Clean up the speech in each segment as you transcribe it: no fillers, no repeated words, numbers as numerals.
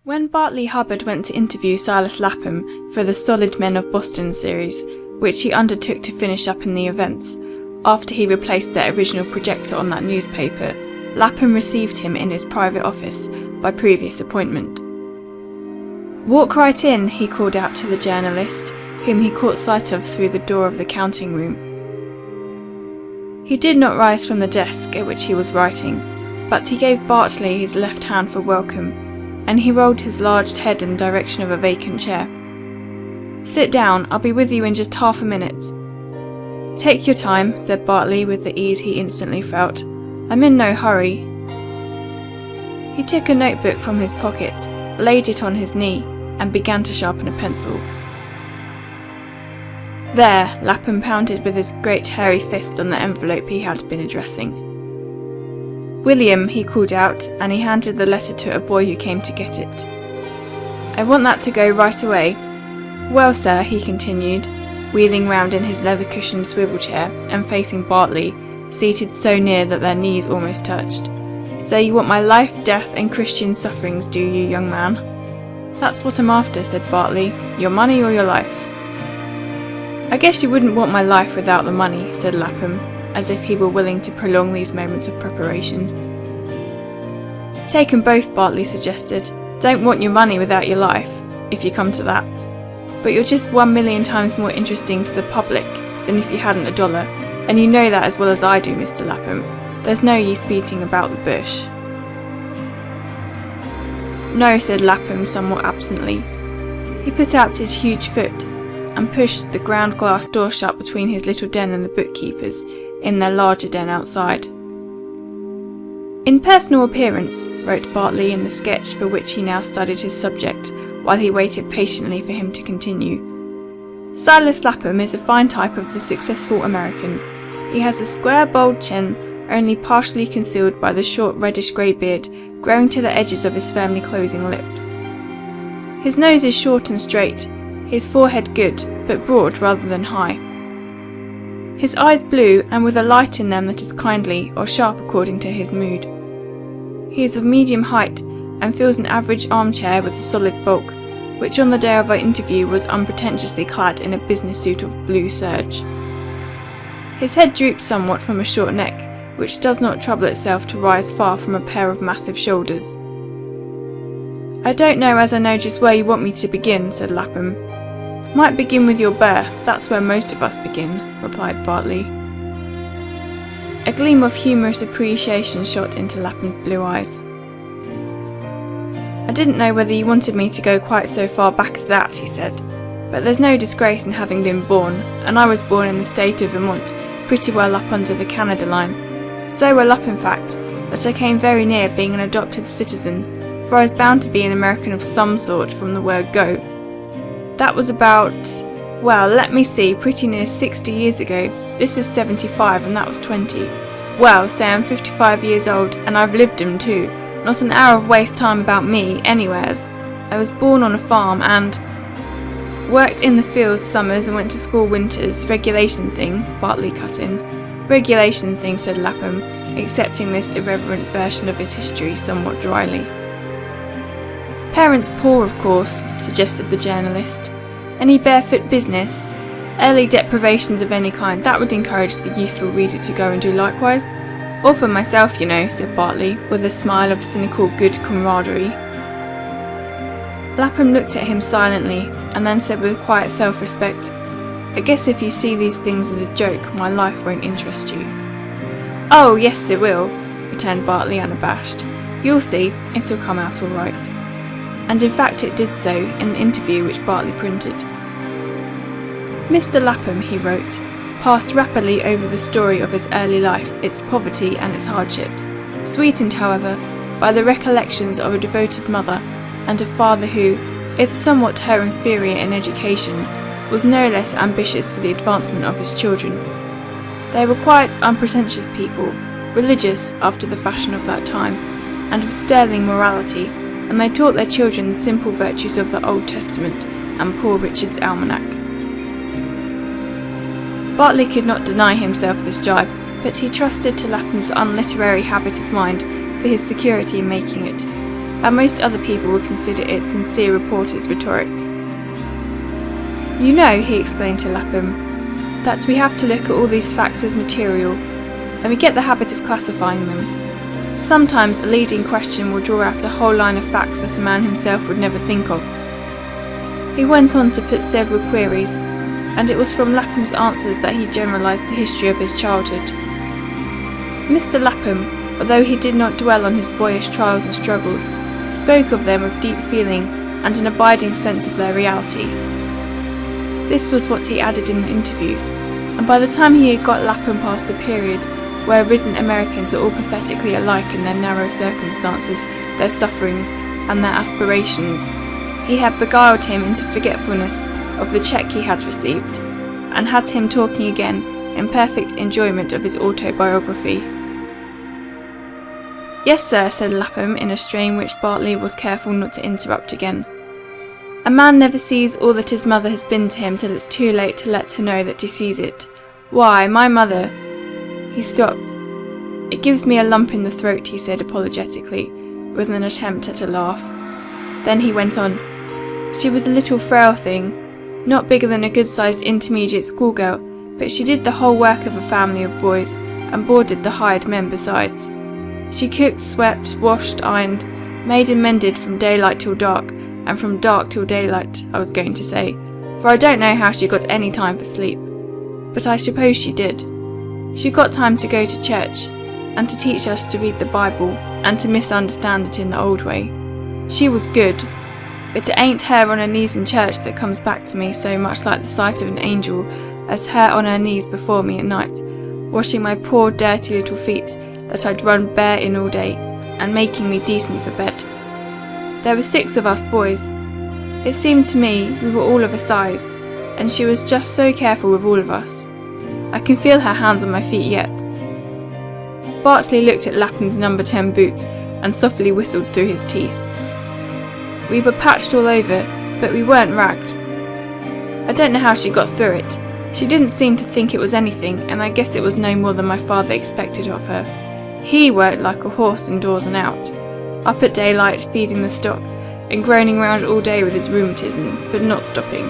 When Bartley Hubbard went to interview Silas Lapham for the Solid Men of Boston series, which he undertook to finish up in the events, after he replaced the original projector on that newspaper, Lapham received him in his private office by previous appointment. "Walk right in," he called out to the journalist, whom he caught sight of through the door of the counting room. He did not rise from the desk at which he was writing, but he gave Bartley his left hand for welcome, and he rolled his large head in the direction of a vacant chair. "Sit down, I'll be with you in just half a minute." "Take your time," said Bartley with the ease he instantly felt. "I'm in no hurry." He took a notebook from his pocket, laid it on his knee, and began to sharpen a pencil. "There," Lapham pounded with his great hairy fist on the envelope he had been addressing. "William," he called out, and he handed the letter to a boy who came to get it. "I want that to go right away. Well, sir," he continued, wheeling round in his leather-cushioned swivel chair and facing Bartley, seated so near that their knees almost touched. "So you want my life, death, and Christian sufferings, do you, young man?" "That's what I'm after," said Bartley. "Your money or your life?" "I guess you wouldn't want my life without the money," said Lapham, as if he were willing to prolong these moments of preparation. "Take 'em both," Bartley suggested. "Don't want your money without your life, if you come to that. But you're just 1,000,000 times more interesting to the public than if you hadn't a dollar, and you know that as well as I do, Mr. Lapham. There's no use beating about the bush." "No," said Lapham somewhat absently. He put out his huge foot and pushed the ground glass door shut between his little den and the bookkeeper's, in their larger den outside. "In personal appearance," wrote Bartley in the sketch for which he now studied his subject, while he waited patiently for him to continue, "Silas Lapham is a fine type of the successful American. He has a square, bold chin, only partially concealed by the short reddish-grey beard growing to the edges of his firmly closing lips. His nose is short and straight, his forehead good, but broad rather than high. His eyes blue, and with a light in them that is kindly or sharp according to his mood. He is of medium height, and fills an average armchair with a solid bulk, which on the day of our interview was unpretentiously clad in a business suit of blue serge. His head droops somewhat from a short neck, which does not trouble itself to rise far from a pair of massive shoulders." "I don't know as I know just where you want me to begin," said Lapham. "Might begin with your birth, that's where most of us begin," replied Bartley. A gleam of humorous appreciation shot into Lapham's blue eyes. "I didn't know whether you wanted me to go quite so far back as that," he said, "but there's no disgrace in having been born, and I was born in the state of Vermont, pretty well up under the Canada line. So well up, in fact, that I came very near being an adoptive citizen, for I was bound to be an American of some sort from the word go. That was about, well, let me see, pretty near 60 years ago. This is 75 and that was 20. Well, say I'm 55 years old, and I've lived 'em too. Not an hour of waste time about me, anywheres. I was born on a farm and worked in the fields summers and went to school winters. Regulation thing," Bartley cut in. "Regulation thing," said Lapham, accepting this irreverent version of his history somewhat dryly. "Parents poor, of course," suggested the journalist. "Any barefoot business? Early deprivations of any kind, that would encourage the youthful reader to go and do likewise. Or for myself, you know," said Bartley, with a smile of cynical good camaraderie. Lapham looked at him silently, and then said with quiet self-respect, "I guess if you see these things as a joke, my life won't interest you." "Oh, yes, it will," returned Bartley unabashed. "You'll see, it'll come out all right." And in fact it did so, in an interview which Bartley printed. "Mr. Lapham," he wrote, "passed rapidly over the story of his early life, its poverty and its hardships, sweetened, however, by the recollections of a devoted mother, and a father who, if somewhat her inferior in education, was no less ambitious for the advancement of his children. They were quite unpretentious people, religious after the fashion of that time, and of sterling morality, and they taught their children the simple virtues of the Old Testament and Poor Richard's Almanac." Bartley could not deny himself this jibe, but he trusted to Lapham's unliterary habit of mind for his security in making it, and most other people would consider it sincere reporter's rhetoric. "You know," he explained to Lapham, "that we have to look at all these facts as material, and we get the habit of classifying them. Sometimes a leading question will draw out a whole line of facts that a man himself would never think of." He went on to put several queries, and it was from Lapham's answers that he generalised the history of his childhood. Mr. Lapham, although he did not dwell on his boyish trials and struggles, spoke of them with deep feeling and an abiding sense of their reality. This was what he added in the interview, and by the time he had got Lapham past the period where risen Americans are all pathetically alike in their narrow circumstances, their sufferings, and their aspirations, he had beguiled him into forgetfulness of the cheque he had received, and had him talking again in perfect enjoyment of his autobiography. "Yes, sir," said Lapham in a strain which Bartley was careful not to interrupt again. "A man never sees all that his mother has been to him till it's too late to let her know that he sees it. Why, my mother—" He stopped. "It gives me a lump in the throat," he said apologetically, with an attempt at a laugh. Then he went on. "She was a little frail thing, not bigger than a good-sized intermediate schoolgirl, but she did the whole work of a family of boys, and boarded the hired men besides. She cooked, swept, washed, ironed, made and mended from daylight till dark, and from dark till daylight, I was going to say, for I don't know how she got any time for sleep. But I suppose she did. She got time to go to church, and to teach us to read the Bible, and to misunderstand it in the old way. She was good, but it ain't her on her knees in church that comes back to me so much like the sight of an angel as her on her knees before me at night, washing my poor dirty little feet that I'd run bare in all day, and making me decent for bed. There were 6 of us boys. It seemed to me we were all of a size, and she was just so careful with all of us. I can feel her hands on my feet yet." Bartley looked at Lapham's number 10 boots and softly whistled through his teeth. "We were patched all over, but we weren't ragged. I don't know how she got through it. She didn't seem to think it was anything, and I guess it was no more than my father expected of her. He worked like a horse indoors and out, up at daylight feeding the stock, and groaning round all day with his rheumatism, but not stopping."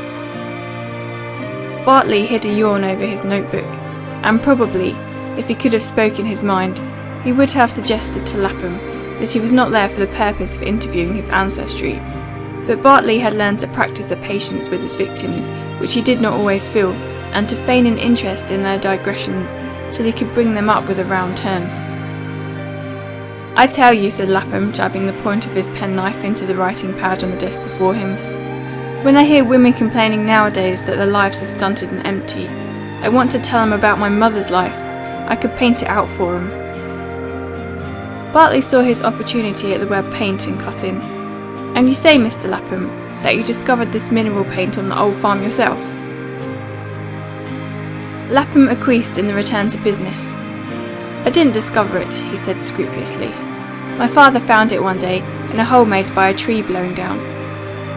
Bartley hid a yawn over his notebook, and probably, if he could have spoken his mind, he would have suggested to Lapham that he was not there for the purpose of interviewing his ancestry. But Bartley had learned to practice a patience with his victims, which he did not always feel, and to feign an interest in their digressions till he could bring them up with a round turn. "I tell you," said Lapham, jabbing the point of his penknife into the writing pad on the desk before him, "when I hear women complaining nowadays that their lives are stunted and empty, I want to tell them about my mother's life. I could paint it out for them." Bartley saw his opportunity at the word paint and cut in. "And you say, Mr. Lapham, that you discovered this mineral paint on the old farm yourself?" Lapham acquiesced in the return to business. "I didn't discover it," he said scrupulously. "My father found it one day in a hole made by a tree blowing down.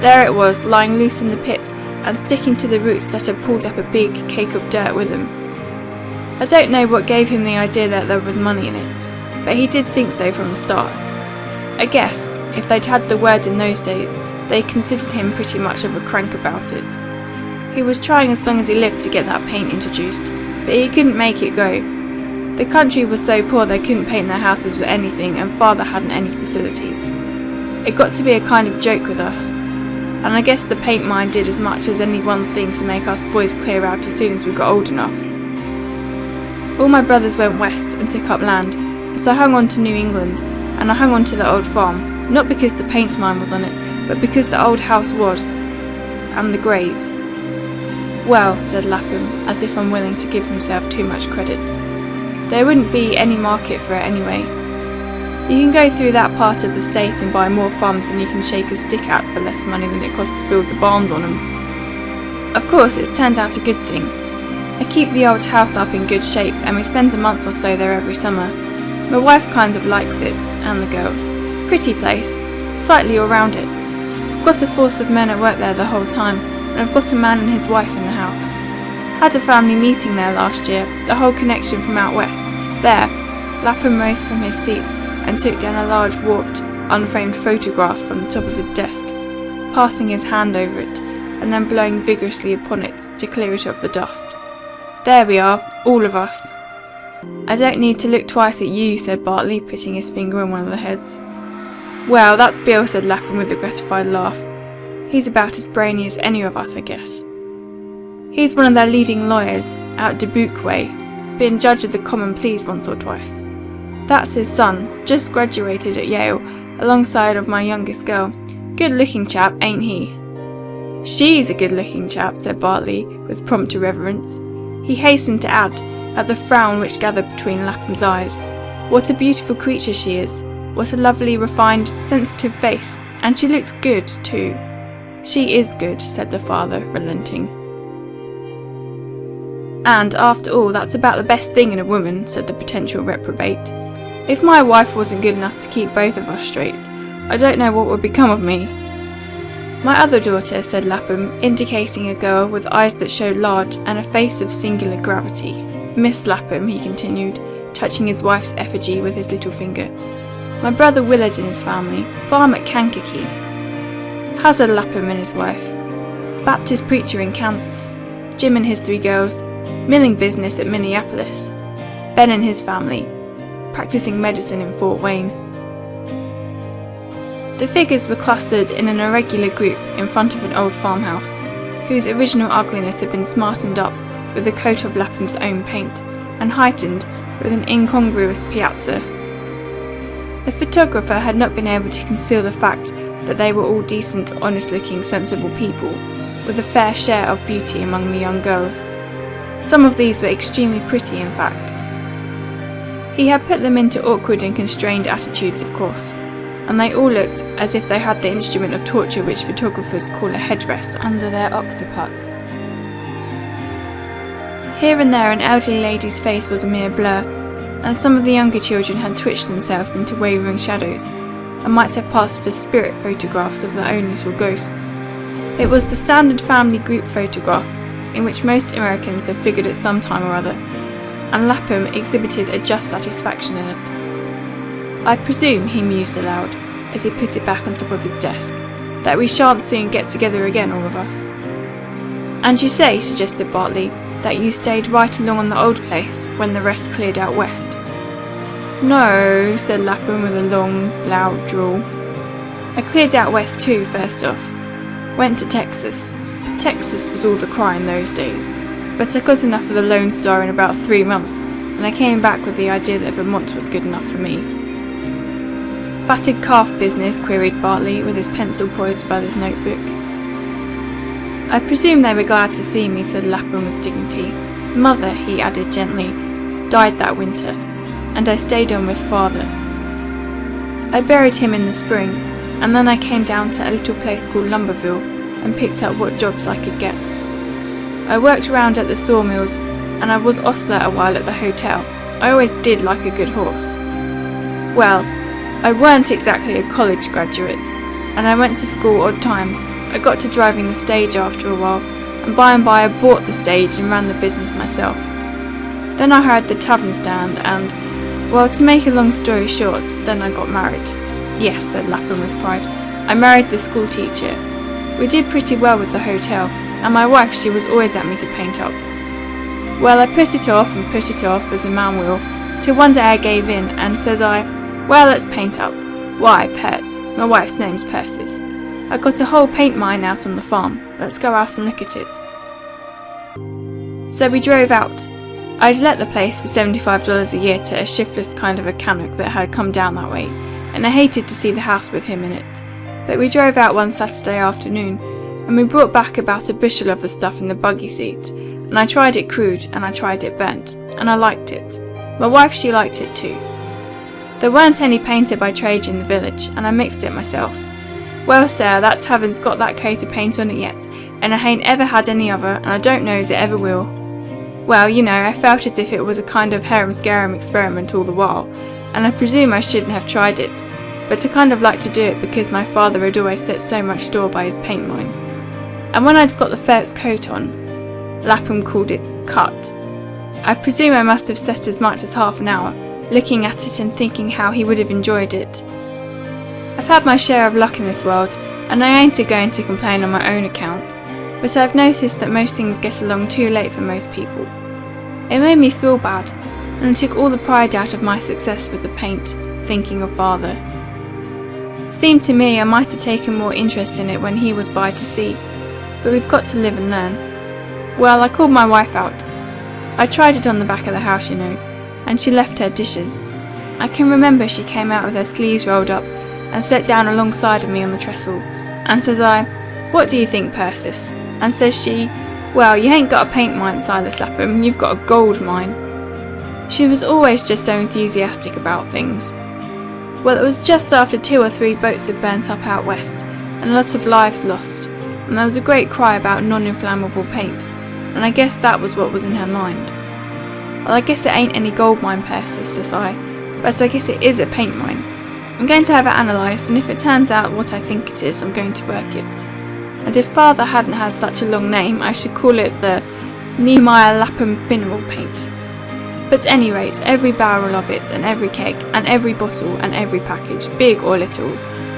There it was, lying loose in the pit, and sticking to the roots that had pulled up a big cake of dirt with them. I don't know what gave him the idea that there was money in it, but he did think so from the start. I guess, if they'd had the word in those days, they considered him pretty much of a crank about it. He was trying as long as he lived to get that paint introduced, but he couldn't make it go. The country was so poor they couldn't paint their houses with anything, and father hadn't any facilities. It got to be a kind of joke with us, and I guess the paint mine did as much as any one thing to make us boys clear out as soon as we got old enough. All my brothers went west and took up land, but I hung on to New England, and I hung on to the old farm, not because the paint mine was on it, but because the old house was, and the graves." "Well," said Lapham, as if unwilling to give himself too much credit, "there wouldn't be any market for it anyway. You can go through that part of the state and buy more farms than you can shake a stick at for less money than it costs to build the barns on them. Of course, it's turned out a good thing. I keep the old house up in good shape, and we spend a month or so there every summer. My wife kind of likes it, and the girls. Pretty place, sightly all round it. I've got a force of men at work there the whole time, and I've got a man and his wife in the house. Had a family meeting there last year, the whole connection from out west. There," Lapham rose from his seat and took down a large warped, unframed photograph from the top of his desk, passing his hand over it, and then blowing vigorously upon it to clear it of the dust. "There we are, all of us." "I don't need to look twice at you," said Bartley, putting his finger on one of the heads. "Well, that's Bill," said Lapham with a gratified laugh. "He's about as brainy as any of us, I guess. He's one of their leading lawyers, out Dubuque way, been judge of the Common Pleas once or twice. That's his son, just graduated at Yale, alongside of my youngest girl. Good-looking chap, ain't he?" "She's a good-looking chap," said Bartley, with prompt irreverence. He hastened to add, at the frown which gathered between Lapham's eyes, "What a beautiful creature she is. What a lovely, refined, sensitive face. And she looks good, too." "She is good," said the father, relenting. "And, after all, that's about the best thing in a woman," said the potential reprobate. "If my wife wasn't good enough to keep both of us straight, I don't know what would become of me." "My other daughter," said Lapham, indicating a girl with eyes that showed large and a face of singular gravity. "Miss Lapham," he continued, touching his wife's effigy with his little finger. "My brother Willard and his family farm at Kankakee. Hazard Lapham and his wife, Baptist preacher in Kansas. Jim and his 3 girls, milling business at Minneapolis. Ben and his family, practicing medicine in Fort Wayne." The figures were clustered in an irregular group in front of an old farmhouse, whose original ugliness had been smartened up with a coat of Lapham's own paint, and heightened with an incongruous piazza. The photographer had not been able to conceal the fact that they were all decent, honest-looking, sensible people, with a fair share of beauty among the young girls. Some of these were extremely pretty, in fact. He had put them into awkward and constrained attitudes, of course, and they all looked as if they had the instrument of torture which photographers call a headrest under their occiputs. Here and there an elderly lady's face was a mere blur, and some of the younger children had twitched themselves into wavering shadows, and might have passed for spirit photographs of their own little ghosts. It was the standard family group photograph, in which most Americans have figured at some time or other, and Lapham exhibited a just satisfaction in it. "I presume," he mused aloud, as he put it back on top of his desk, "that we shan't soon get together again, all of us." "And you say," suggested Bartley, "that you stayed right along on the old place, when the rest cleared out west?" "No," said Lapham with a long, loud drawl. "I cleared out west too, first off. Went to Texas. Texas was all the cry in those days. But I got enough of the Lone Star in about 3 months, and I came back with the idea that Vermont was good enough for me." "Fatted calf business?" queried Bartley, with his pencil poised above his notebook. "I presume they were glad to see me," said Lapham with dignity. "Mother," he added gently, "died that winter, and I stayed on with father. I buried him in the spring, and then I came down to a little place called Lumberville and picked up what jobs I could get. I worked around at the sawmills, and I was ostler a while at the hotel. I always did like a good horse. Well, I weren't exactly a college graduate, and I went to school odd times. I got to driving the stage after a while, and by I bought the stage and ran the business myself. Then I hired the tavern stand, and, well, to make a long story short, then I got married." "Yes," said Lapham with pride, "I married the school teacher. We did pretty well with the hotel, and my wife, she was always at me to paint up. Well, I put it off, as a man will, till one day I gave in, and says I, 'Well, let's paint up.' Why, Pert, my wife's name's Persis. I got a whole paint mine out on the farm. Let's go out and look at it." So we drove out. I'd let the place for $75 a year to a shiftless kind of a Canuck that had come down that way, and I hated to see the house with him in it. But we drove out one Saturday afternoon, and we brought back about a bushel of the stuff in the buggy seat, and I tried it crude, and I tried it burnt, and I liked it. My wife, she liked it too. There weren't any painter by trade in the village, and I mixed it myself. Well, sir, that tavern's got that coat of paint on it yet, and I hain't ever had any other, and I don't know as it ever will. Well, you know, I felt as if it was a kind of harum-scarum experiment all the while, and I presume I shouldn't have tried it, but I kind of liked to do it because my father had always set so much store by his paint mine. And when I'd got the first coat on, Lapham called it cut, I presume I must have sat as much as half an hour, looking at it and thinking how he would have enjoyed it. I've had my share of luck in this world, and I ain't going to complain on my own account, but I've noticed that most things get along too late for most people. It made me feel bad, and it took all the pride out of my success with the paint, thinking of father. Seemed to me I might have taken more interest in it when he was by to see, but we've got to live and learn. Well, I called my wife out. I tried it on the back of the house, you know, and she left her dishes. I can remember she came out with her sleeves rolled up and sat down alongside of me on the trestle, and says I, "What do you think, Persis?" And says she, "Well, you ain't got a paint mine, Silas Lapham, you've got a gold mine." She was always just so enthusiastic about things. Well, it was just after 2 or 3 boats had burnt up out west, and a lot of lives lost, and there was a great cry about non-inflammable paint, and I guess that was what was in her mind. "Well, I guess it ain't any gold mine, Persis," says I, "but I guess it is a paint mine. I'm going to have it analysed, and if it turns out what I think it is, I'm going to work it. And if father hadn't had such a long name, I should call it the Nehemiah Lapham Mineral Paint. But at any rate, every barrel of it, and every keg, and every bottle, and every package, big or little,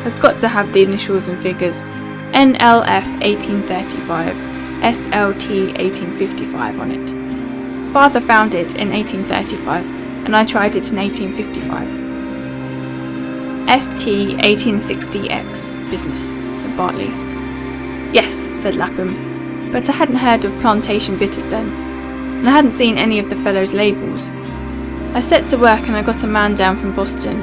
has got to have the initials and figures NLF 1835, SLT 1855 on it. Father found it in 1835, and I tried it in 1855. ST 1860X, business, said Bartley. Yes, said Lapham, but I hadn't heard of plantation bitters then, and I hadn't seen any of the fellows' labels. I set to work and I got a man down from Boston,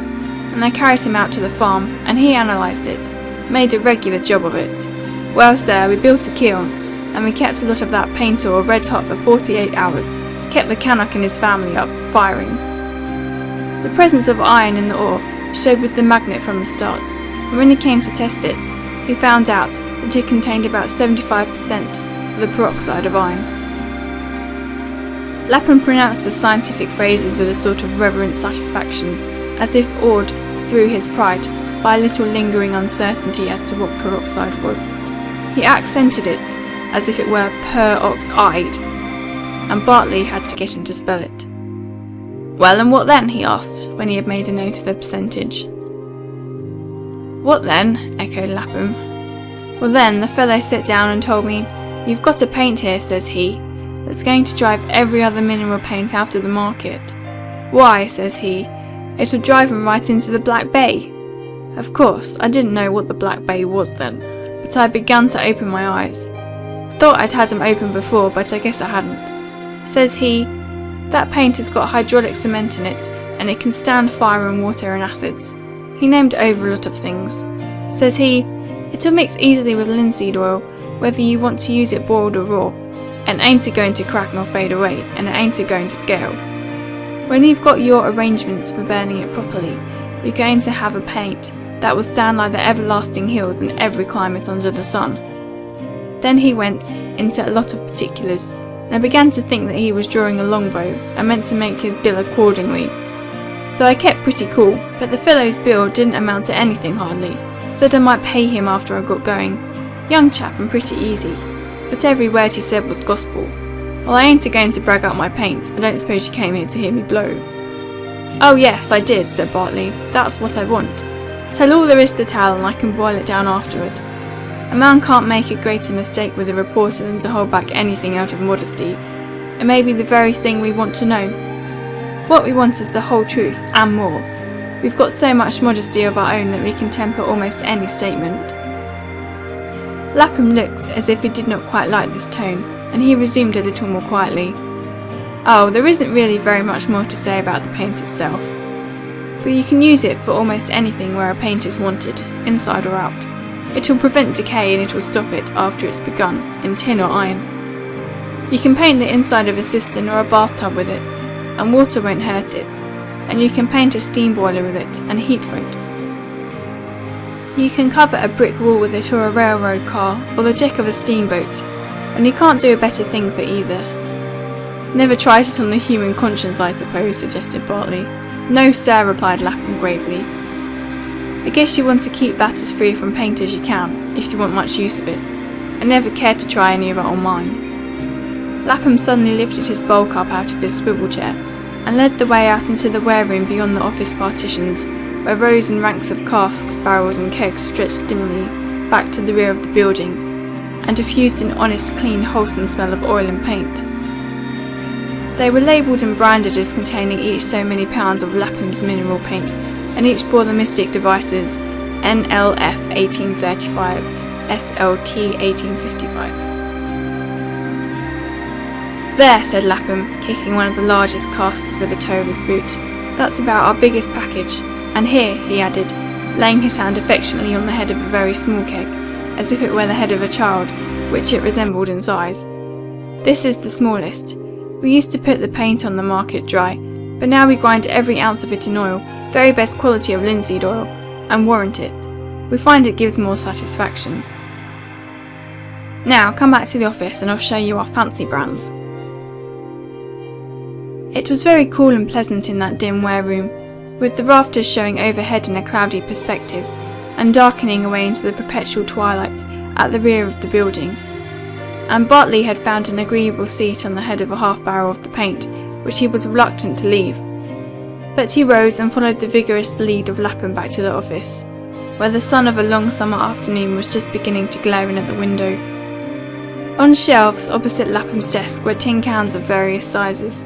and I carried him out to the farm, and he analysed it, made a regular job of it. Well, sir, we built a kiln, and we kept a lot of that paint ore red hot for 48 hours, kept the Canuck and his family up, firing. The presence of iron in the ore showed with the magnet from the start, and when he came to test it, he found out that it contained about 75% of the peroxide of iron. Lapham pronounced the scientific phrases with a sort of reverent satisfaction, as if awed through his pride by a little lingering uncertainty as to what peroxide was. He accented it as if it were per-ox-eyed, and Bartley had to get him to spell it. "Well, and what then?" he asked, when he had made a note of the percentage. "What then?" echoed Lapham. "Well then, the fellow sat down and told me, 'You've got a paint here,' says he, 'that's going to drive every other mineral paint out of the market. Why,' says he, 'it'll drive 'em right into the Black Bay.' Of course, I didn't know what the Black Bay was then, but I begun to open my eyes. Thought I'd had 'em open before, but I guess I hadn't. Says he, 'That paint has got hydraulic cement in it, and it can stand fire and water and acids.' He named over a lot of things. Says he, 'It'll mix easily with linseed oil, whether you want to use it boiled or raw, and ain't a-going to crack nor fade away, and it ain't a-going to scale. When you've got your arrangements for burning it properly, you're going to have a paint that will stand like the everlasting hills in every climate under the sun.' Then he went into a lot of particulars, and I began to think that he was drawing a longbow, and meant to make his bill accordingly. So I kept pretty cool, but the fellow's bill didn't amount to anything hardly. Said I might pay him after I got going. Young chap and pretty easy, but every word he said was gospel. Well, I ain't a-going to brag up my paint. I don't suppose you came here to hear me blow." "Oh yes, I did," said Bartley. "That's what I want. Tell all there is to tell, and I can boil it down afterward. A man can't make a greater mistake with a reporter than to hold back anything out of modesty. It may be the very thing we want to know. What we want is the whole truth, and more. We've got so much modesty of our own that we can temper almost any statement." Lapham looked as if he did not quite like this tone, and he resumed a little more quietly. "Oh, there isn't really very much more to say about the paint itself. But you can use it for almost anything where a paint is wanted, inside or out. It will prevent decay, and it will stop it after it's begun, in tin or iron. You can paint the inside of a cistern or a bathtub with it, and water won't hurt it, and you can paint a steam boiler with it, and heat won't. You can cover a brick wall with it, or a railroad car, or the deck of a steamboat, and you can't do a better thing for either." "Never tried it on the human conscience, I suppose," suggested Bartley. "No, sir," replied Lapham gravely. "I guess you want to keep that as free from paint as you can, if you want much use of it. I never cared to try any of it on mine." Lapham suddenly lifted his bulk up out of his swivel chair, and led the way out into the wareroom beyond the office partitions, where rows and ranks of casks, barrels and kegs stretched dimly back to the rear of the building, and diffused an honest, clean, wholesome smell of oil and paint. They were labelled and branded as containing each so many pounds of Lapham's mineral paint, and each bore the mystic devices NLF 1835, SLT 1855. "There," said Lapham, kicking one of the largest casks with the toe of his boot. "That's about our biggest package. And here," he added, laying his hand affectionately on the head of a very small keg, as if it were the head of a child, which it resembled in size. "This is the smallest. We used to put the paint on the market dry, but now we grind every ounce of it in oil, very best quality of linseed oil, and warrant it. We find it gives more satisfaction. Now, come back to the office and I'll show you our fancy brands." It was very cool and pleasant in that dim wareroom, with the rafters showing overhead in a cloudy perspective, and darkening away into the perpetual twilight at the rear of the building. And Bartley had found an agreeable seat on the head of a half-barrel of the paint, which he was reluctant to leave. But he rose and followed the vigorous lead of Lapham back to the office, where the sun of a long summer afternoon was just beginning to glare in at the window. On shelves opposite Lapham's desk were tin cans of various sizes,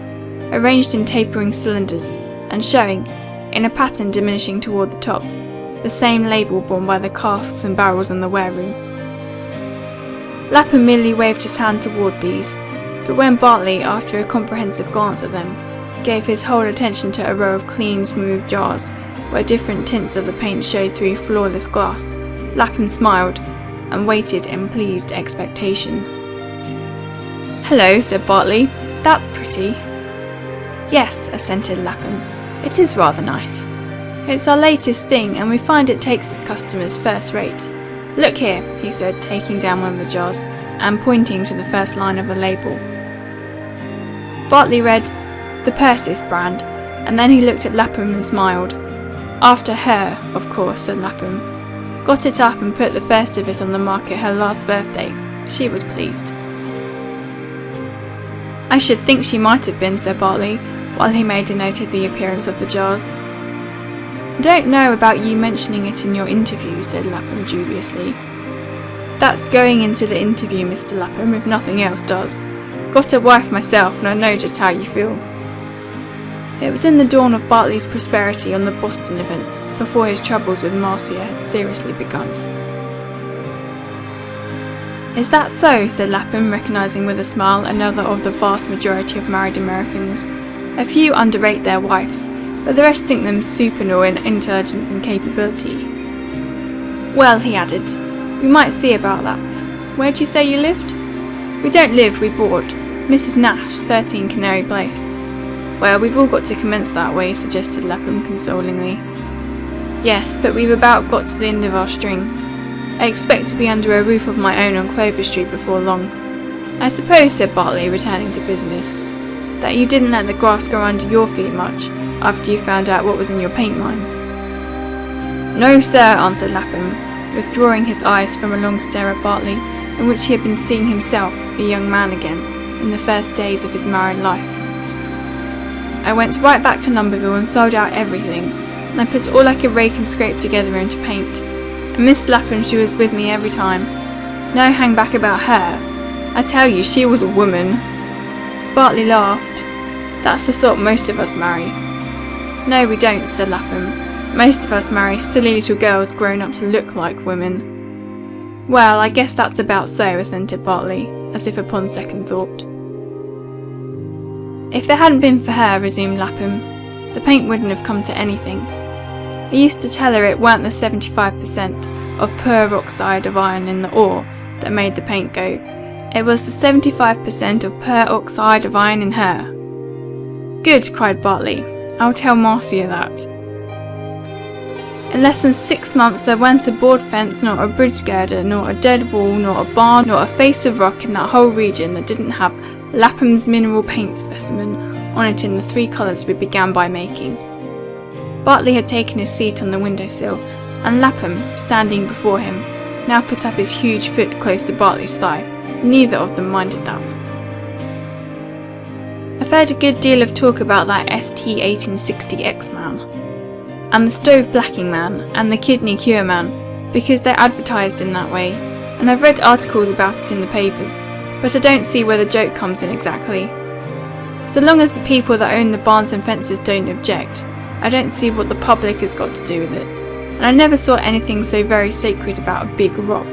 arranged in tapering cylinders, and showing, in a pattern diminishing toward the top, the same label borne by the casks and barrels in the wareroom. Lapham merely waved his hand toward these, but when Bartley, after a comprehensive glance at them, gave his whole attention to a row of clean, smooth jars, where different tints of the paint showed through flawless glass, Lapham smiled, and waited in pleased expectation. "Hello," said Bartley. "That's pretty." "Yes," assented Lapham. "It is rather nice. It's our latest thing, and we find it takes with customers first rate. Look here," he said, taking down one of the jars, and pointing to the first line of the label. Bartley read, "The Persis brand," and then he looked at Lapham and smiled. "After her, of course," said Lapham. "Got it up and put the first of it on the market her last birthday. She was pleased." "I should think she might have been," said Bartley, while he made a note of the appearance of the jars. "I don't know about you mentioning it in your interview," said Lapham dubiously. "That's going into the interview, Mr. Lapham, if nothing else does. Got a wife myself, and I know just how you feel." It was in the dawn of Bartley's prosperity on the Boston events, before his troubles with Marcia had seriously begun. "Is that so?" said Lapham, recognising with a smile another of the vast majority of married Americans. "A few underrate their wives, but the rest think them supernal in intelligence and capability. Well," he added, "we might see about that. Where'd you say you lived?" "We don't live, we board. Mrs. Nash, 13 Canary Place." "Well, we've all got to commence that way," suggested Lapham consolingly. "Yes, but we've about got to the end of our string. I expect to be under a roof of my own on Clover Street before long. I suppose," said Bartley, returning to business, "that you didn't let the grass grow under your feet much after you found out what was in your paint mine." "No, sir," answered Lapham, withdrawing his eyes from a long stare at Bartley, in which he had been seeing himself, a young man again, in the first days of his married life. "I went right back to Numberville and sold out everything, and I put all I could rake and scrape together into paint. And Miss Lapham, she was with me every time. No hang back about her. I tell you, she was a woman." Bartley laughed. "That's the sort most of us marry." "No, we don't," said Lapham. "Most of us marry silly little girls grown up to look like women." "Well, I guess that's about so," assented Bartley, as if upon second thought. "If it hadn't been for her," resumed Lapham, "the paint wouldn't have come to anything. I used to tell her it weren't the 75% of peroxide of iron in the ore that made the paint go. It was the 75% of peroxide of iron in her." "Good," cried Bartley. "I'll tell Marcia that." In less than 6 months there weren't a board fence, nor a bridge girder, nor a dead wall, nor a barn, nor a face of rock in that whole region that didn't have Lapham's mineral paint specimen on it in the 3 colours we began by making. Bartley had taken his seat on the windowsill, and Lapham, standing before him, now put up his huge foot close to Bartley's thigh. Neither of them minded that. "I've heard a good deal of talk about that ST 1860X man." and the stove blacking man, and the kidney cure man, because they're advertised in that way, and I've read articles about it in the papers, but I don't see where the joke comes in exactly. So long as the people that own the barns and fences don't object, I don't see what the public has got to do with it, and I never saw anything so very sacred about a big rock,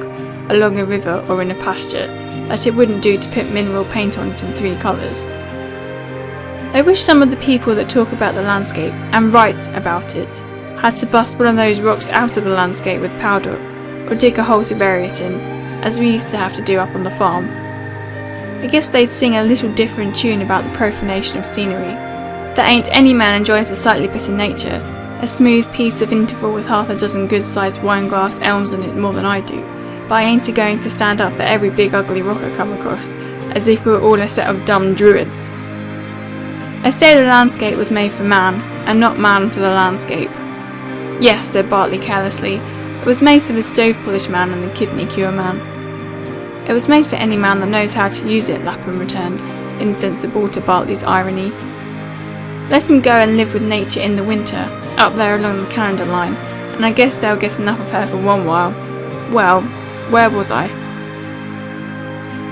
along a river or in a pasture, that it wouldn't do to put mineral paint on it in 3 colours. I wish some of the people that talk about the landscape, and write about it, had to bust one of those rocks out of the landscape with powder, or dig a hole to bury it in, as we used to have to do up on the farm. I guess they'd sing a little different tune about the profanation of scenery. That ain't any man enjoys a sightly bit of nature, a smooth piece of interval with half a dozen good-sized wine-glass elms in it more than I do, but I ain't going to stand up for every big ugly rock I come across, as if we were all a set of dumb druids. I say the landscape was made for man, and not man for the landscape. Yes, said Bartley carelessly, it was made for the stove-polish man and the kidney cure man. It was made for any man that knows how to use it, Lapham returned, insensible to Bartley's irony. Let him go and live with nature in the winter, up there along the calendar line, and I guess they'll get enough of her for one while. Well, where was I?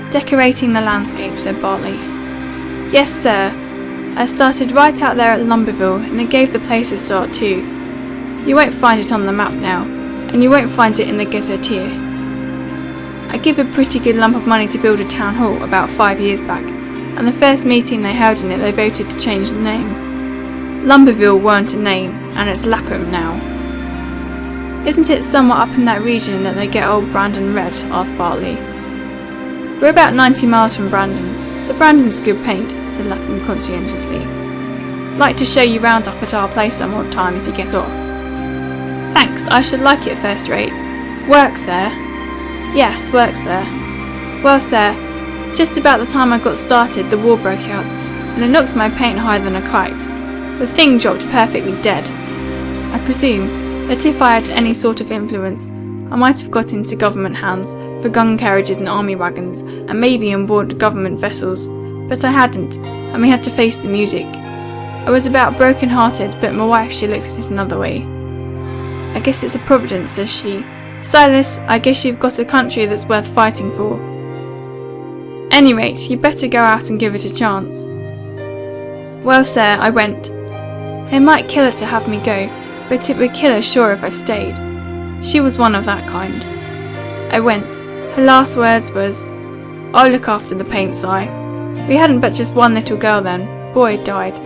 Decorating the landscape, said Bartley. Yes, sir. I started right out there at Lumberville, and it gave the place a start too. You won't find it on the map now, and you won't find it in the Gazetteer. I give a pretty good lump of money to build a town hall about 5 years back, and the first meeting they held in it they voted to change the name. Lumberville weren't a name, and it's Lapham now. Isn't it somewhere up in that region that they get old Brandon red? Asked Bartley. We're about 90 miles from Brandon. The Brandon's a good paint, said Lapham conscientiously. Like to show you round up at our place some odd time if you get off. Thanks, I should like it first rate. Works there? Yes, works there. Well, sir, just about the time I got started, the war broke out, and it knocked my paint higher than a kite. The thing dropped perfectly dead. I presume that if I had any sort of influence, I might have got into government hands for gun carriages and army wagons, and maybe on board government vessels, but I hadn't, and we had to face the music. I was about broken-hearted, but my wife, she looked at it another way. I guess it's a providence, says she. Silas, I guess you've got a country that's worth fighting for. Any rate, you'd better go out and give it a chance. Well, sir, I went. It might kill her to have me go, but it would kill her sure if I stayed. She was one of that kind. I went. Her last words was, I'll look after the paint, Si. We hadn't but just one little girl then. Boy died.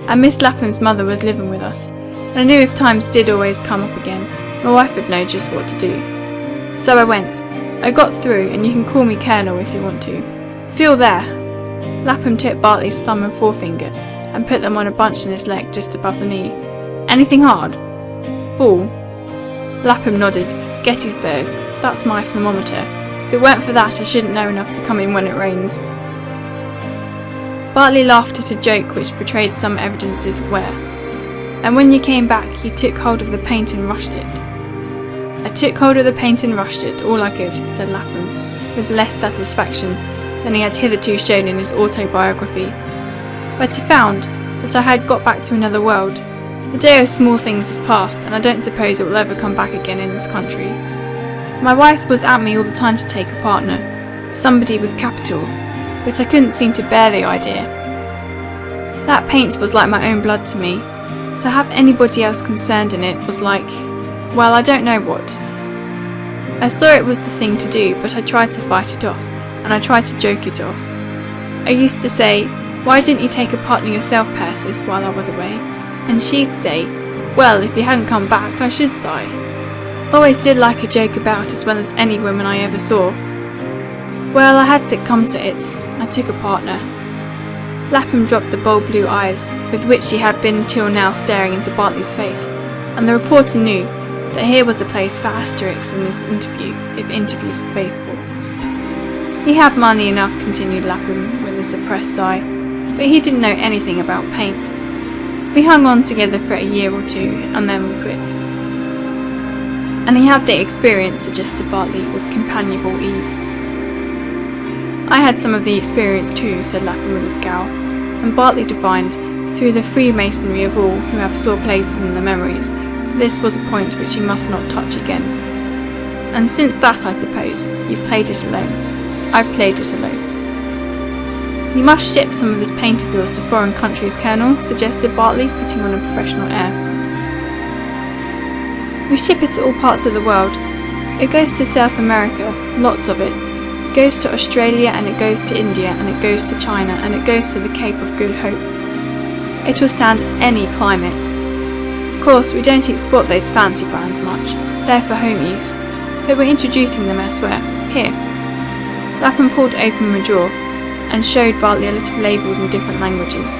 And Miss Lapham's mother was living with us, and I knew if times did always come up again, my wife would know just what to do. So I went. I got through, and you can call me Colonel if you want to. Feel there. Lapham took Bartley's thumb and forefinger, and put them on a bunch in his leg just above the knee. Anything hard? Ball. Lapham nodded. Gettysburg. That's my thermometer. If it weren't for that, I shouldn't know enough to come in when it rains. Bartley laughed at a joke which betrayed some evidences of wear. And when you came back, you took hold of the paint and rushed it. I took hold of the paint and rushed it, all I could, said Lapham, with less satisfaction than he had hitherto shown in his autobiography. But I found that I had got back to another world. The day of small things was past, and I don't suppose it will ever come back again in this country. My wife was at me all the time to take a partner, somebody with capital, but I couldn't seem to bear the idea. That paint was like my own blood to me. To have anybody else concerned in it was like, well, I don't know what. I saw it was the thing to do, but I tried to fight it off, and I tried to joke it off. I used to say, why didn't you take a partner yourself, Persis, while I was away? And she'd say, well, if you hadn't come back, I should sigh. Always did like a joke about as well as any woman I ever saw. Well, I had to come to it. I took a partner. Lapham dropped the bold blue eyes, with which he had been till now staring into Bartley's face, and the reporter knew that here was a place for asterisks in this interview, if interviews were faithful. He had money enough, continued Lapham, with a suppressed sigh, but he didn't know anything about paint. We hung on together for a year or two, and then we quit. And he had the experience, suggested Bartley, with companionable ease. I had some of the experience too, said Lapham with a scowl, and Bartley divined, through the Freemasonry of all who have sore places in their memories, This was a point which he must not touch again. And since that, I suppose, you've played it alone. I've played it alone. You must ship some of this paint of yours to foreign countries, Colonel, suggested Bartley, putting on a professional air. We ship it to all parts of the world. It goes to South America, lots of it. It goes to Australia, and it goes to India, and it goes to China, and it goes to the Cape of Good Hope. It will stand any climate. Of course, we don't export those fancy brands much. They're for home use. But we're introducing them elsewhere. Here. Lapham pulled open a drawer and showed Bartley a lot of labels in different languages.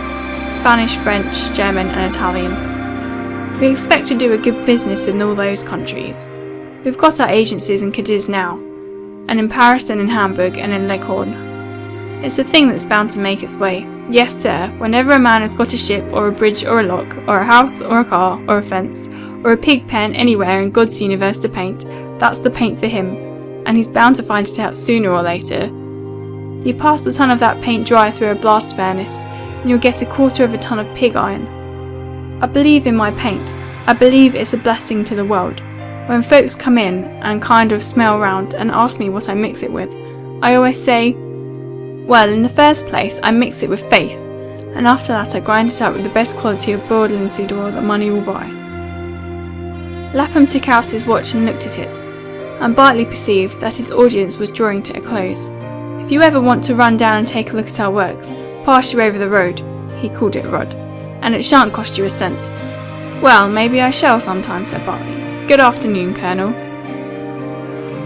Spanish, French, German and Italian. We expect to do a good business in all those countries. We've got our agencies in Cadiz now, and in Paris and in Hamburg and in Leghorn. It's a thing that's bound to make its way. Yes, sir, whenever a man has got a ship or a bridge or a lock or a house or a car or a fence or a pig pen anywhere in God's universe to paint, that's the paint for him, and he's bound to find it out sooner or later. You pass a ton of that paint dry through a blast furnace, and you'll get 1/4 of a ton of pig iron. I believe in my paint. I believe it's a blessing to the world. When folks come in and kind of smell round and ask me what I mix it with, I always say, well, in the first place, I mix it with faith, and after that I grind it up with the best quality of boiled linseed oil that money will buy. Lapham took out his watch and looked at it, and Bartley perceived that his audience was drawing to a close. If you ever want to run down and take a look at our works, pass you over the road, he called it Rod, and it shan't cost you a cent. Well, maybe I shall sometime, said Bartley. Good afternoon, Colonel.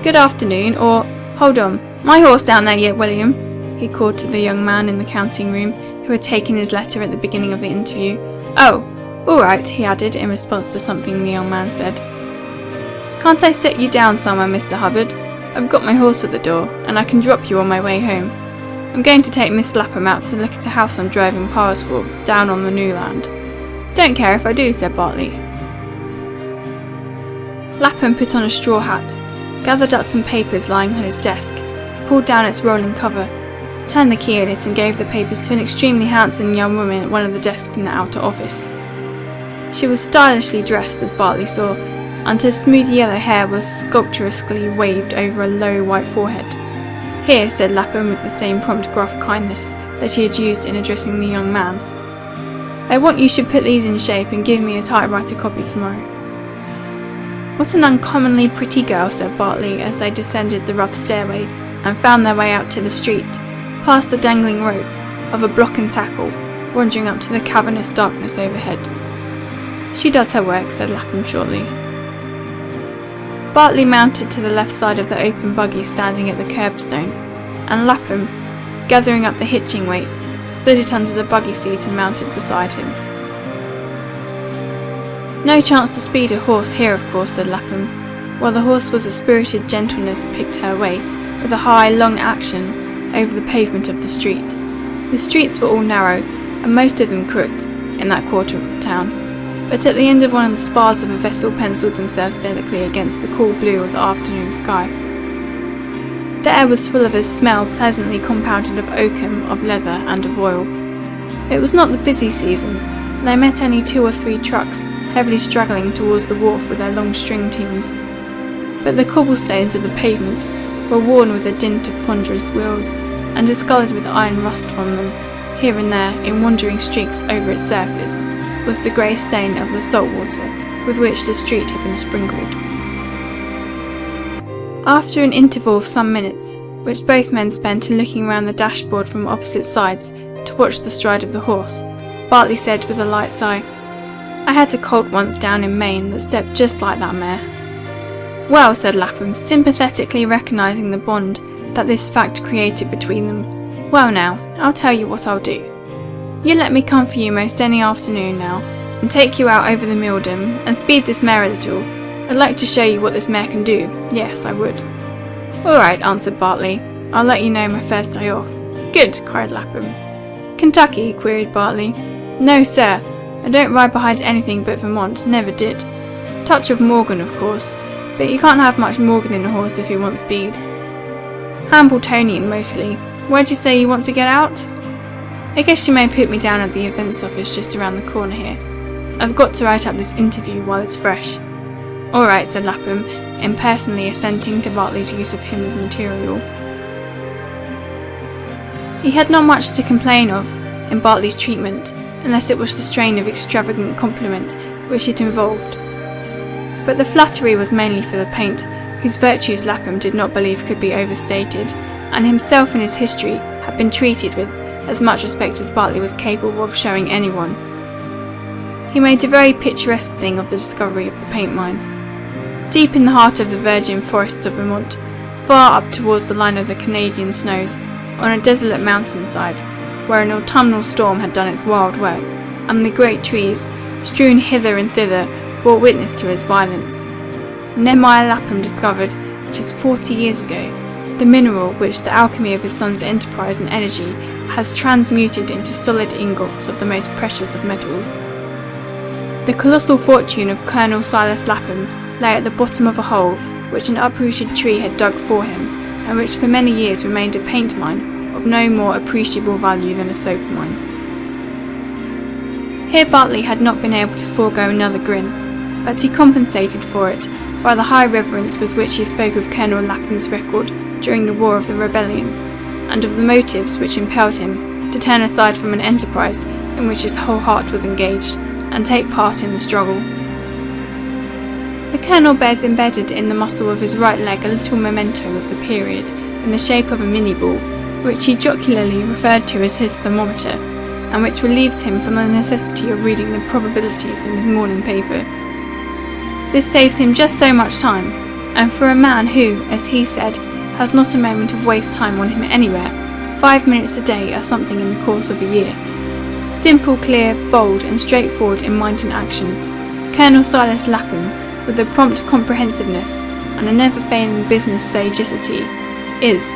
Good afternoon, or, hold on, my horse down there yet, William? He called to the young man in the counting room, who had taken his letter at the beginning of the interview. Oh, all right, he added, in response to something the young man said. Can't I set you down somewhere, Mr. Hubbard? I've got my horse at the door, and I can drop you on my way home. I'm going to take Miss Lapham out to look at a house I'm driving powers for, down on the New Land. Don't care if I do, said Bartley. Lapham put on a straw hat, gathered up some papers lying on his desk, pulled down its rolling cover, turned the key in it and gave the papers to an extremely handsome young woman at one of the desks in the outer office. She was stylishly dressed, as Bartley saw, and her smooth yellow hair was sculpturesquely waved over a low white forehead. Here, said Lapham with the same prompt gruff kindness that he had used in addressing the young man. I want you should put these in shape and give me a typewriter copy tomorrow. What an uncommonly pretty girl, said Bartley as they descended the rough stairway and found their way out to the street, past the dangling rope of a block and tackle, wandering up to the cavernous darkness overhead. She does her work, said Lapham shortly. Bartley mounted to the left side of the open buggy standing at the curbstone, and Lapham, gathering up the hitching weight, slid it under the buggy seat and mounted beside him. No chance to speed a horse here, of course, said Lapham, while the horse was a spirited gentleness picked her way, with a high, long action, over the pavement of the street. The streets were all narrow, and most of them crooked, in that quarter of the town, but at the end of one of the spars of a vessel penciled themselves delicately against the cool blue of the afternoon sky. The air was full of a smell pleasantly compounded of oakum, of leather, and of oil. It was not the busy season, and they met only 2 or 3 trucks, heavily struggling towards the wharf with their long string teams. But the cobblestones of the pavement were worn with a dint of ponderous wheels, and discoloured with iron rust from them. Here and there, in wandering streaks over its surface, was the grey stain of the salt water with which the street had been sprinkled. After an interval of some minutes, which both men spent in looking round the dashboard from opposite sides to watch the stride of the horse, Bartley said with a light sigh, I had a colt once down in Maine that stepped just like that mare. Well, said Lapham, sympathetically recognising the bond that this fact created between them. Well now, I'll tell you what I'll do. You let me come for you most any afternoon now, and take you out over the Mealdam, and speed this mare a little. I'd like to show you what this mare can do. Yes, I would. All right, answered Bartley. I'll let you know my first day off. Good, cried Lapham. Kentucky? Queried Bartley. No, sir. I don't ride behind anything but Vermont, never did. Touch of Morgan, of course, but you can't have much Morgan in a horse if you want speed. Hambletonian, mostly. Where'd you say you want to get out? I guess you may put me down at the events office just around the corner here. I've got to write up this interview while it's fresh." "All right," said Lapham, impersonally assenting to Bartley's use of him as material. He had not much to complain of in Bartley's treatment, unless it was the strain of extravagant compliment which it involved. But the flattery was mainly for the paint, whose virtues Lapham did not believe could be overstated, and himself and his history had been treated with as much respect as Bartley was capable of showing anyone. He made a very picturesque thing of the discovery of the paint mine. Deep in the heart of the virgin forests of Vermont, far up towards the line of the Canadian snows, on a desolate mountainside, where an autumnal storm had done its wild work, and the great trees, strewn hither and thither, bore witness to its violence. Nehemiah Lapham discovered, just 40 years ago, the mineral which the alchemy of his son's enterprise and energy has transmuted into solid ingots of the most precious of metals. The colossal fortune of Colonel Silas Lapham lay at the bottom of a hole which an uprooted tree had dug for him, and which for many years remained a paint mine of no more appreciable value than a soap mine. Here Bartley had not been able to forego another grin, but he compensated for it by the high reverence with which he spoke of Colonel Lapham's record during the War of the Rebellion, and of the motives which impelled him to turn aside from an enterprise in which his whole heart was engaged, and take part in the struggle. The Colonel bears embedded in the muscle of his right leg a little memento of the period, in the shape of a mini-ball, which he jocularly referred to as his thermometer, and which relieves him from the necessity of reading the probabilities in his morning paper. This saves him just so much time, and for a man who, as he said, has not a moment of waste time on him anywhere, 5 minutes a day are something in the course of a year. Simple, clear, bold, and straightforward in mind and action, Colonel Silas Lapham, with a prompt comprehensiveness and a never-failing business sagacity, is,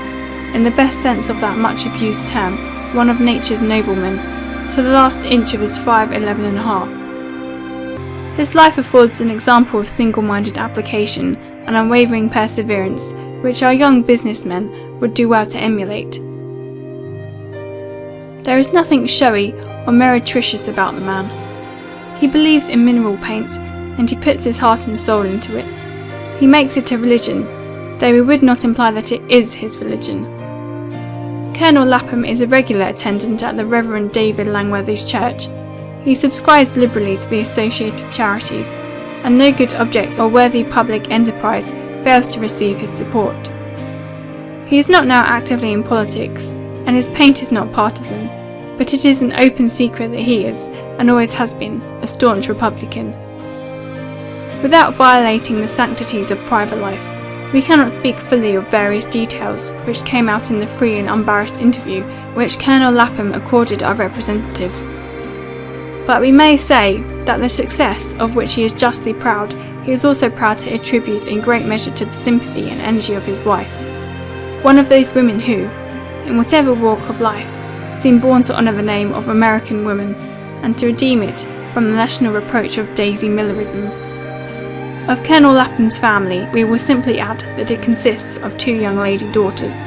in the best sense of that much-abused term, one of nature's noblemen, to the last inch of his 5'11½". His life affords an example of single-minded application and unwavering perseverance which our young businessmen would do well to emulate. There is nothing showy or meretricious about the man. He believes in mineral paint, and he puts his heart and soul into it. He makes it a religion, though we would not imply that it is his religion. Colonel Lapham is a regular attendant at the Reverend David Langworthy's church. He subscribes liberally to the associated charities, and no good object or worthy public enterprise fails to receive his support. He is not now actively in politics, and his paint is not partisan, but it is an open secret that he is, and always has been, a staunch Republican. Without violating the sanctities of private life, we cannot speak fully of various details which came out in the free and unembarrassed interview which Colonel Lapham accorded our representative. But we may say that the success of which he is justly proud, he is also proud to attribute in great measure to the sympathy and energy of his wife, one of those women who, in whatever walk of life, seem born to honour the name of American woman, and to redeem it from the national reproach of Daisy Millerism. Of Colonel Lapham's family, we will simply add that it consists of 2 young lady daughters.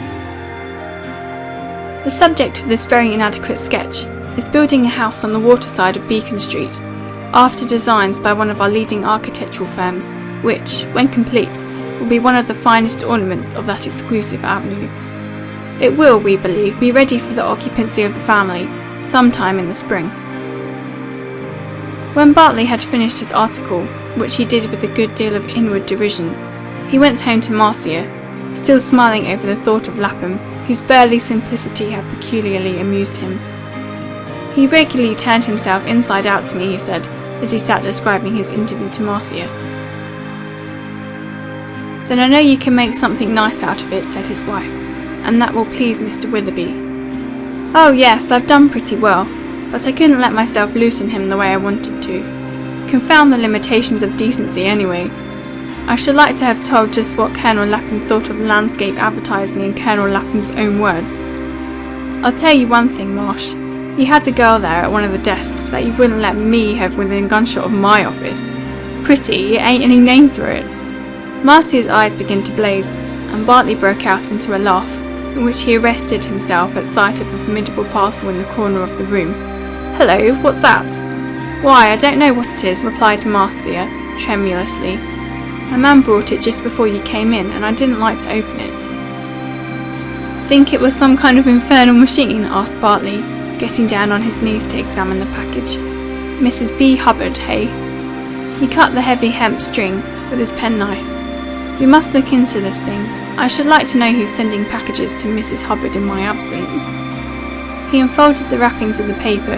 The subject of this very inadequate sketch is building a house on the waterside of Beacon Street, after designs by one of our leading architectural firms, which, when complete, will be one of the finest ornaments of that exclusive avenue. It will, we believe, be ready for the occupancy of the family sometime in the spring. When Bartley had finished his article, which he did with a good deal of inward derision, he went home to Marcia, still smiling over the thought of Lapham, whose burly simplicity had peculiarly amused him. He regularly turned himself inside out to me, he said, as he sat describing his interview to Marcia. "Then I know you can make something nice out of it," said his wife, "and that will please Mr. Witherby." "Oh yes, I've done pretty well, but I couldn't let myself loose on him the way I wanted to. Confound the limitations of decency anyway. I should like to have told just what Colonel Lapham thought of landscape advertising in Colonel Lapham's own words. I'll tell you one thing, Marsh. He had a girl there at one of the desks that you wouldn't let me have within gunshot of my office. Pretty, it ain't any name for it." Marcia's eyes began to blaze, and Bartley broke out into a laugh, in which he arrested himself at sight of a formidable parcel in the corner of the room. "Hello, what's that?" Why, I don't know what it is, replied Marcia, tremulously. My man brought it just before you came in, and I didn't like to open it. Think it was some kind of infernal machine? Asked Bartley, getting down on his knees to examine the package. Mrs. B. Hubbard, hey? He cut the heavy hemp string with his penknife. We must look into this thing. I should like to know who's sending packages to Mrs. Hubbard in my absence. He unfolded the wrappings of the paper,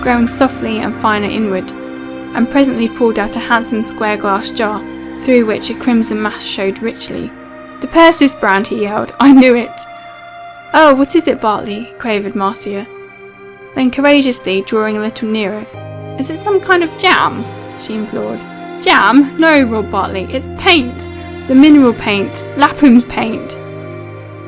growing softly and finer inward, and presently pulled out a handsome square glass jar, through which a crimson mass showed richly. The Persis brand, he yelled. I knew it. Oh, what is it, Bartley? Quavered Marcia. Then courageously, drawing a little nearer. Is it some kind of jam? She implored. Jam? No, roared Bartley. It's paint. The mineral paint. Lapham's paint.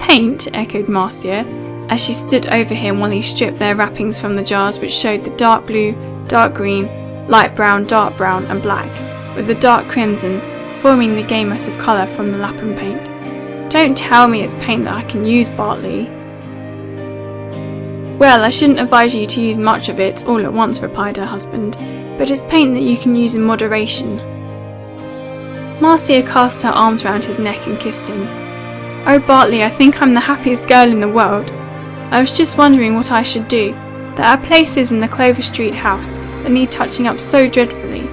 Paint? Echoed Marcia, as she stood over him while he stripped their wrappings from the jars, which showed the dark blue, dark green, light brown, dark brown, and black, with the dark crimson forming the gamut of colour from the Lapham paint. Don't tell me it's paint that I can use, Bartley. Well, I shouldn't advise you to use much of it all at once, replied her husband, but it's paint that you can use in moderation. Marcia cast her arms round his neck and kissed him. Oh, Bartley, I think I'm the happiest girl in the world. I was just wondering what I should do. There are places in the Clover Street house that need touching up so dreadfully.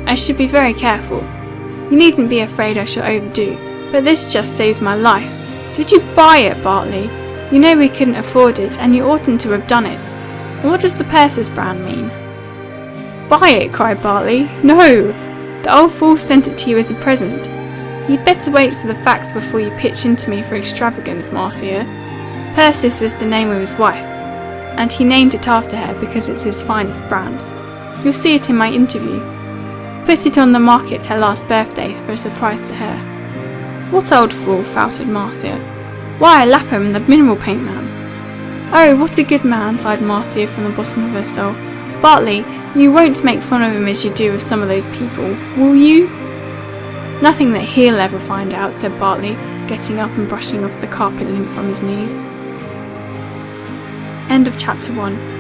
I should be very careful. You needn't be afraid I shall overdo, but this just saves my life. Did you buy it, Bartley? You know we couldn't afford it, and you oughtn't to have done it. And what does the Persis brand mean? Buy it, cried Bartley. No! The old fool sent it to you as a present. You'd better wait for the facts before you pitch into me for extravagance, Marcia. Persis is the name of his wife, and he named it after her because it's his finest brand. You'll see it in my interview. Put it on the market her last birthday for a surprise to her. What old fool? Faltered Marcia. Why, Lapham, the mineral paint man. Oh, what a good man, sighed Marcia from the bottom of her soul. Bartley, you won't make fun of him as you do of some of those people, will you? Nothing that he'll ever find out, said Bartley, getting up and brushing off the carpet lint from his knees. End of chapter 1.